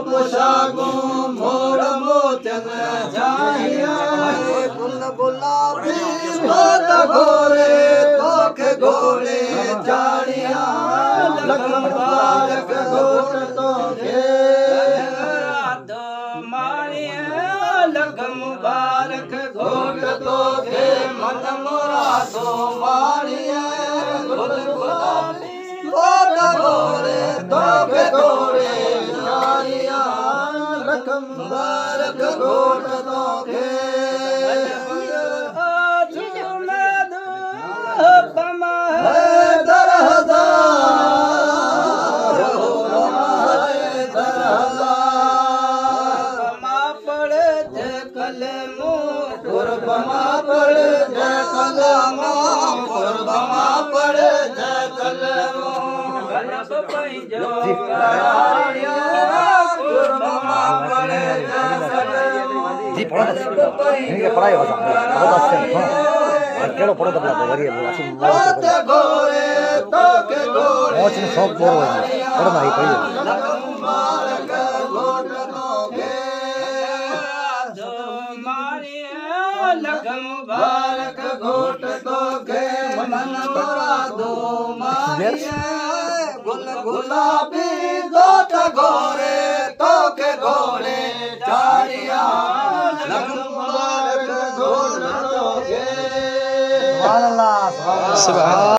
पोशाकू मोड़ मोचन चाहिए गुल गुलाबी घोरे तोखे घोड़े चाड़िया लखन बारक घोट तोखे राधो मारिया लखन बारक घोट तोखे मन मुरादो मारिया गुल गुलाबी घोरे तोखे घोड़े चाड़िया लखन बारक घोट तोखे जी पढ़ा इनके पढ़ाई हो सकता है बहुत अच्छे हैं केड़ो पढ़ो तबला तो वरी अच्छी बहुत ने शौक बोर हो पढ़ना ही पड़ी लखन बारक घोट तोखे मन मुरादो मारिया गुल गुलाबी घोट घोरे तोखे घोड़े चाड़िया लखन बारक घोट तोखे सुभान अल्लाह सुभान